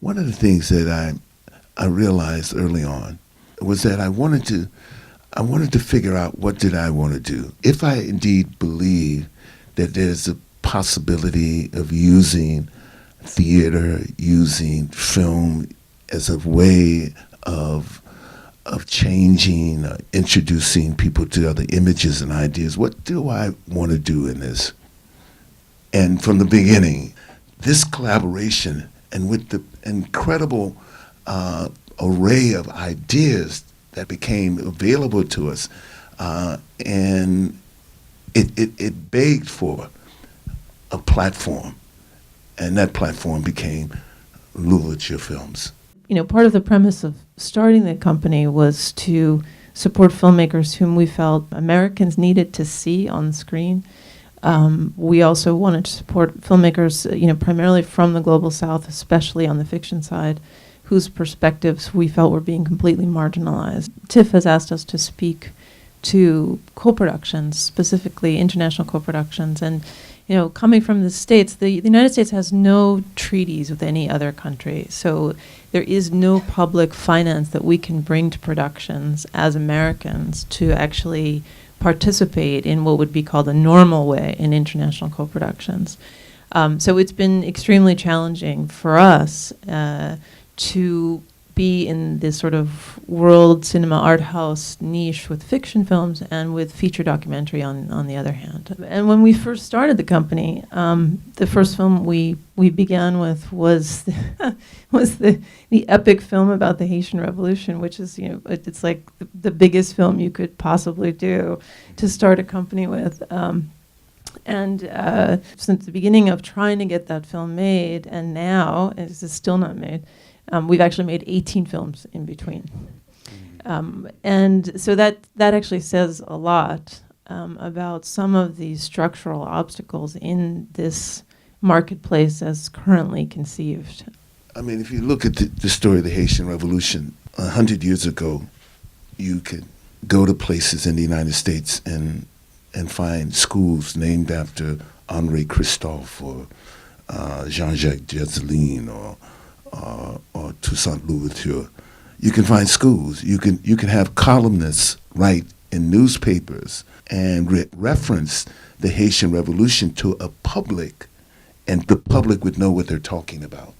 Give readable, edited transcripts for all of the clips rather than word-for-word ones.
One of the things that I realized early on was that I wanted to figure out what did I want to do. If I indeed believe that there's a possibility of using theater, using film as a way of changing, introducing people to other images and ideas, what do I want to do in this? And from the beginning, this collaboration and with the incredible array of ideas that became available to us, and it begged for a platform, and that platform became Louverture Films. Part of the premise of starting the company was to support filmmakers whom we felt Americans needed to see on screen. We also wanted to support filmmakers, primarily from the Global South, especially on the fiction side, whose perspectives we felt were being completely marginalized. TIFF has asked us to speak to co-productions, specifically international co-productions, and coming from the States, the United States has no treaties with any other country, so there is no public finance that we can bring to productions as Americans to actually participate in what would be called a normal way in international co-productions. So it's been extremely challenging for us to be in this sort of world cinema art house niche with fiction films and with feature documentary on the other hand. And when we first started the company, the first film we began with was the epic film about the Haitian Revolution, which is it's like the biggest film you could possibly do to start a company with. And since the beginning of trying to get that film made, and now it's still not made. We've actually made 18 films in between. And so that actually says a lot about some of these structural obstacles in this marketplace as currently conceived. I mean, if you look at the story of the Haitian Revolution, 100 years ago, you could go to places in the United States and find schools named after Henri Christophe or Jean-Jacques Joslyn or Toussaint Louverture. You can find schools. You can have columnists write in newspapers and reference the Haitian Revolution to a public, and the public would know what they're talking about.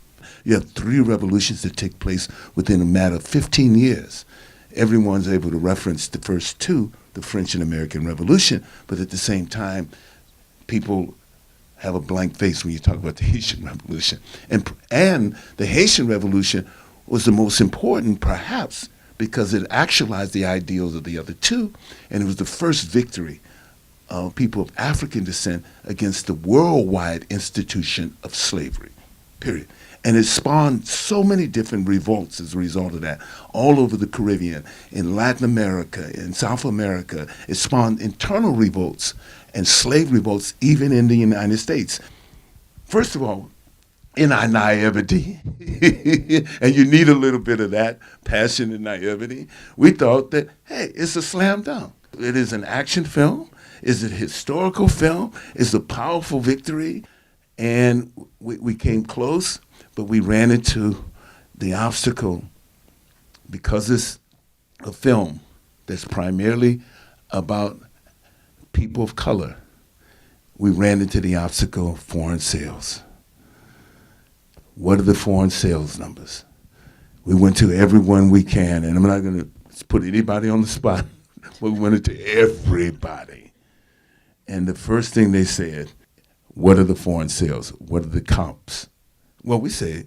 You have 3 revolutions that take place within a matter of 15 years. Everyone's able to reference the first 2, the French and American Revolution, but at the same time, people have a blank face when you talk about the Haitian Revolution. And the Haitian Revolution was the most important, perhaps, because it actualized the ideals of the other 2, and it was the first victory of people of African descent against the worldwide institution of slavery, period. And it spawned so many different revolts as a result of that, all over the Caribbean, in Latin America, in South America. It spawned internal revolts and slave revolts even in the United States. First of all, in our naivety, and you need a little bit of that passion and naivety, we thought that, hey, it's a slam dunk. It is an action film. Is it a historical film? It's a powerful victory. And we came close, but we ran into the obstacle because it's a film that's primarily about people of color. We ran into the obstacle of foreign sales. What are the foreign sales numbers? We went to everyone we can, and I'm not going to put anybody on the spot, but we went into everybody. And the first thing they said, what are the foreign sales? What are the comps? Well, we say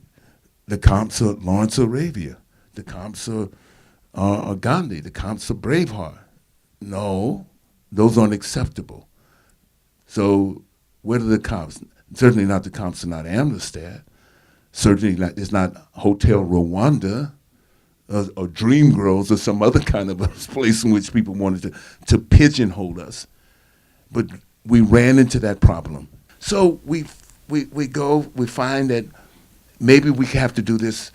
the comps are Lawrence Arabia. The comps are Gandhi. The comps are Braveheart. No, those aren't acceptable. So what are the comps? Certainly not the comps are not Amistad. Certainly not, it's not Hotel Rwanda or Dream Girls or some other kind of a place in which people wanted to pigeonhole us. But we ran into that problem. So we find that maybe we have to do this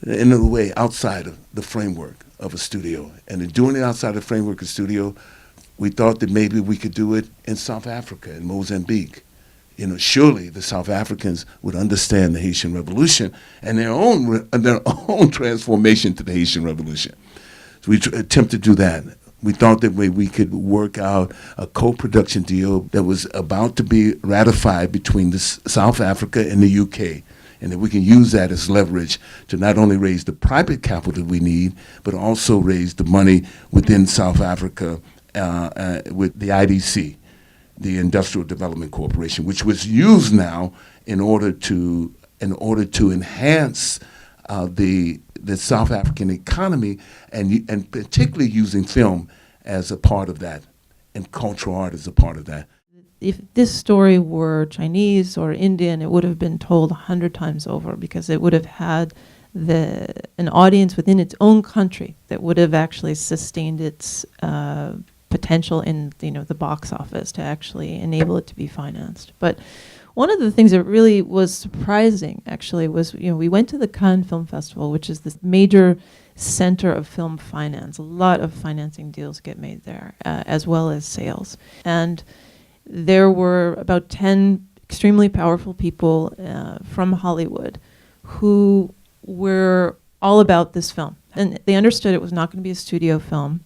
in a way outside of the framework of a studio. And in doing it outside the framework of a studio, we thought that maybe we could do it in South Africa, in Mozambique, surely the South Africans would understand the Haitian Revolution and their own transformation to the Haitian Revolution. So we attempted to do that. We thought that we could work out a co-production deal that was about to be ratified between South Africa and the UK, and that we can use that as leverage to not only raise the private capital we need, but also raise the money within South Africa with the IDC, the Industrial Development Corporation, which was used now in order to enhance the South African economy, and particularly using film as a part of that, and cultural art as a part of that. If this story were Chinese or Indian, it would have been told 100 times over, because it would have had an audience within its own country that would have actually sustained its potential in the box office to actually enable it to be financed. But one of the things that really was surprising, actually, was we went to the Cannes Film Festival, which is this major center of film finance. A lot of financing deals get made there, as well as sales. And there were about 10 extremely powerful people from Hollywood who were all about this film. And they understood it was not going to be a studio film.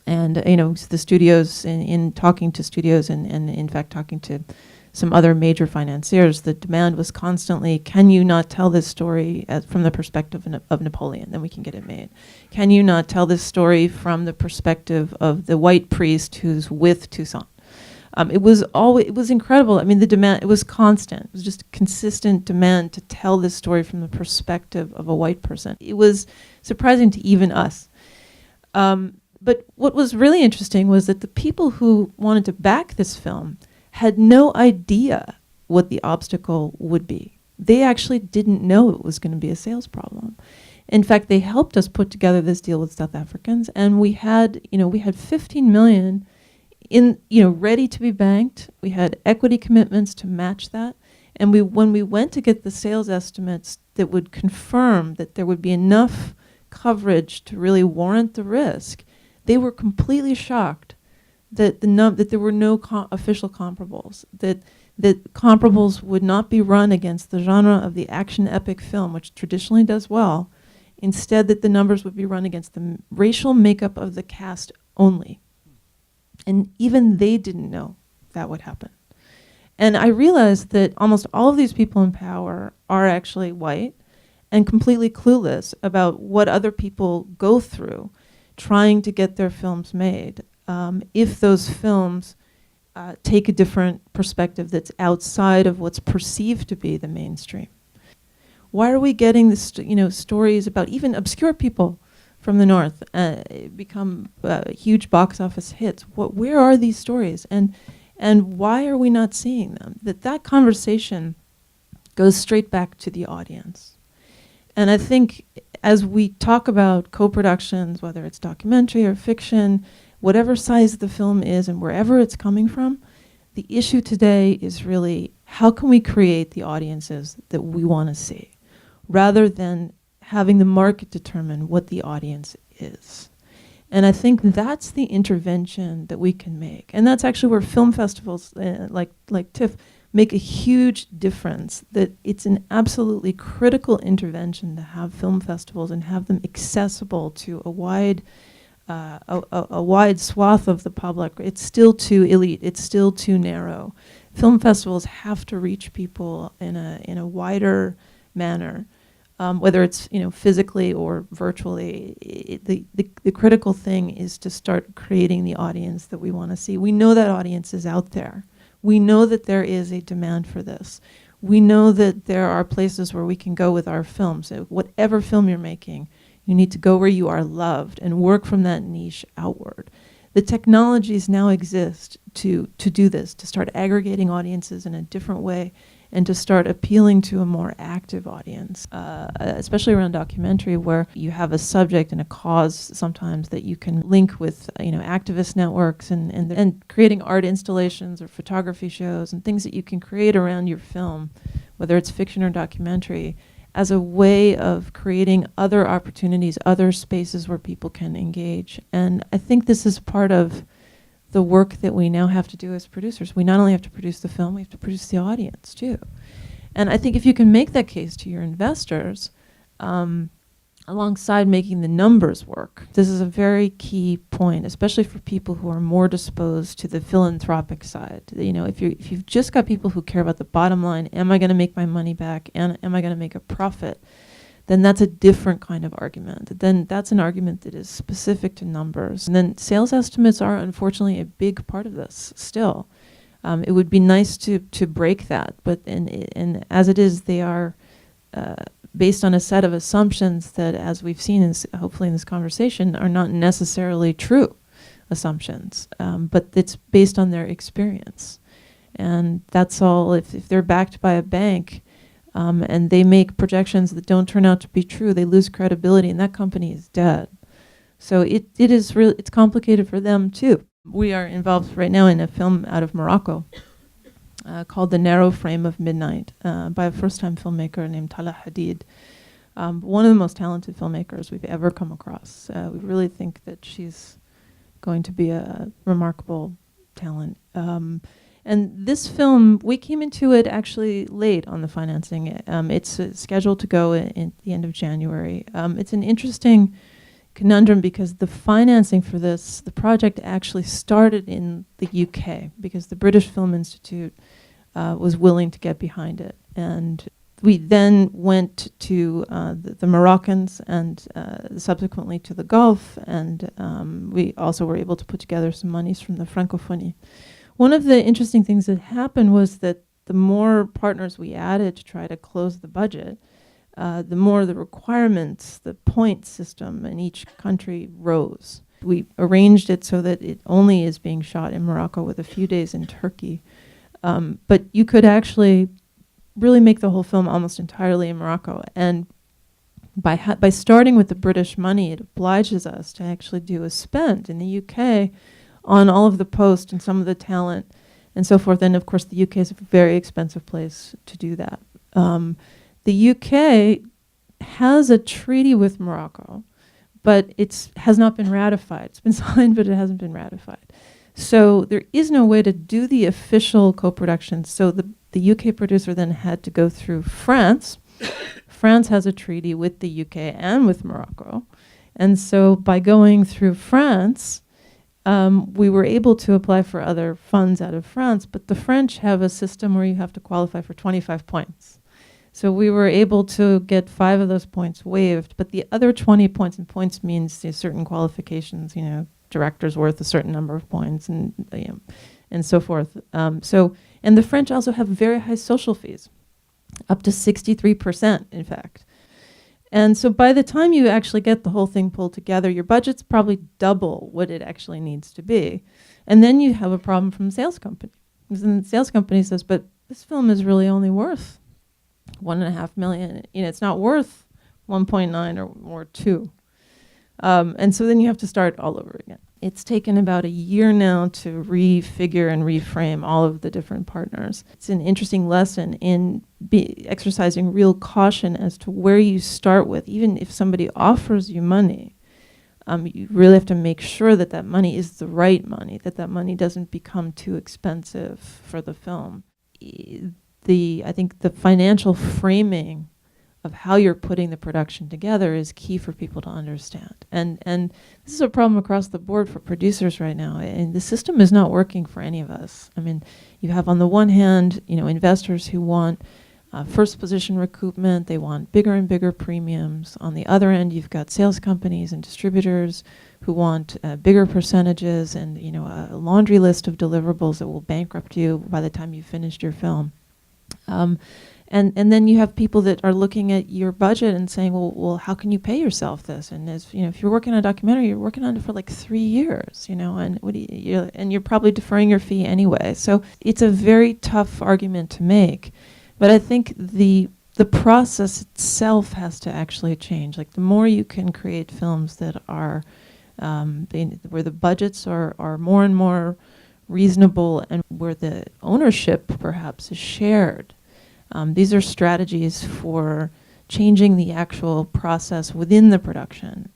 And, the studios, in talking to studios and in fact talking to some other major financiers, the demand was constantly, can you not tell this story from the perspective of Napoleon? Then we can get it made. Can you not tell this story from the perspective of the white priest who's with Toussaint? It was incredible. I mean, the demand, it was constant. It was just a consistent demand to tell this story from the perspective of a white person. It was surprising to even us. But what was really interesting was that the people who wanted to back this film had no idea what the obstacle would be. They actually didn't know it was going to be a sales problem. In fact, they helped us put together this deal with South Africans, and we had 15 million ready to be banked. We had equity commitments to match that. And when we went to get the sales estimates that would confirm that there would be enough coverage to really warrant the risk, they were completely shocked that that there were no official comparables, that comparables would not be run against the genre of the action epic film, which traditionally does well. Instead, that the numbers would be run against the racial makeup of the cast only. And even they didn't know that would happen. And I realized that almost all of these people in power are actually white and completely clueless about what other people go through trying to get their films made. If those films take a different perspective that's outside of what's perceived to be the mainstream. Why are we getting this, stories about even obscure people from the North become huge box office hits? Where are these stories, and why are we not seeing them? That conversation goes straight back to the audience. And I think as we talk about co-productions, whether it's documentary or fiction, whatever size the film is and wherever it's coming from, the issue today is really how can we create the audiences that we want to see, rather than having the market determine what the audience is. And I think that's the intervention that we can make. And that's actually where film festivals like TIFF make a huge difference, that it's an absolutely critical intervention to have film festivals and have them accessible to a wide swath of the public. It's still too elite. It's still too narrow. Film festivals have to reach people in a wider manner, whether it's physically or virtually. The critical thing is to start creating the audience that we want to see. We know that audience is out there. We know that there is a demand for this. We know that there are places where we can go with our films. So whatever film you're making, you need to go where you are loved and work from that niche outward. The technologies now exist to do this, to start aggregating audiences in a different way and to start appealing to a more active audience, especially around documentary, where you have a subject and a cause sometimes that you can link with activist networks and creating art installations or photography shows and things that you can create around your film, whether it's fiction or documentary, as a way of creating other opportunities, other spaces where people can engage. And I think this is part of the work that we now have to do as producers. We not only have to produce the film, we have to produce the audience too. And I think if you can make that case to your investors, alongside making the numbers work, this is a very key point, especially for people who are more disposed to the philanthropic side. You know, if you've just got people who care about the bottom line, am I going to make my money back, and am I going to make a profit, then that's a different kind of argument. Then that's an argument that is specific to numbers. And then sales estimates are unfortunately a big part of this still. It would be nice to break that, but and as it is, they are based on a set of assumptions that, as we've seen, hopefully in this conversation, are not necessarily true assumptions, but it's based on their experience. And that's all. If they're backed by a bank and they make projections that don't turn out to be true, they lose credibility, and that company is dead. So it is really, it's complicated for them too. We are involved right now in a film out of Morocco called The Narrow Frame of Midnight by a first-time filmmaker named Talha Hadid. One of the most talented filmmakers we've ever come across. We really think that she's going to be a remarkable talent. And this film, we came into it actually late on the financing. It's scheduled to go in the end of January. It's an interesting conundrum because the financing for this, the project actually started in the UK because the British Film Institute was willing to get behind it. And we then went to the Moroccans and subsequently to the Gulf, and we also were able to put together some monies from the Francophonie. One of the interesting things that happened was that the more partners we added to try to close the budget, the more the requirements, the point system in each country rose. We arranged it so that it only is being shot in Morocco with a few days in Turkey. But you could actually really make the whole film almost entirely in Morocco. And by starting with the British money, it obliges us to actually do a spend in the UK on all of the post and some of the talent and so forth. And of course, the UK is a very expensive place to do that. The UK has a treaty with Morocco, but it has not been ratified. It's been signed, but it hasn't been ratified. So there is no way to do the official co-production. So the UK producer then had to go through France. France has a treaty with the UK and with Morocco. And so by going through France, we were able to apply for other funds out of France, but the French have a system where you have to qualify for 25 points. So we were able to get 5 of those points waived, but the other 20 points, and points means certain qualifications, director's worth a certain number of points and so forth. And the French also have very high social fees, up to 63%, in fact. And so by the time you actually get the whole thing pulled together, your budget's probably double what it actually needs to be. And then you have a problem from the sales company. Because then the sales company says, but this film is really only worth $1.5 million. It's not worth 1.9 or 2. And so then you have to start all over again. It's taken about a year now to refigure and reframe all of the different partners. It's an interesting lesson in exercising real caution as to where you start with. Even if somebody offers you money, you really have to make sure that that money is the right money, that money doesn't become too expensive for the film. I think the financial framing of how you're putting the production together is key for people to understand. And this is a problem across the board for producers right now. And the system is not working for any of us. I mean, you have on the one hand, investors who want first position recoupment. They want bigger and bigger premiums. On the other end, you've got sales companies and distributors who want bigger percentages and, a laundry list of deliverables that will bankrupt you by the time you've finished your film. And then you have people that are looking at your budget and saying, well, how can you pay yourself this? And if you're working on a documentary, you're working on it for like 3 years, and and you're probably deferring your fee anyway. So it's a very tough argument to make. But I think the process itself has to actually change. Like the more you can create films that are where the budgets are more and more reasonable and where the ownership perhaps is shared. These are strategies for changing the actual process within the production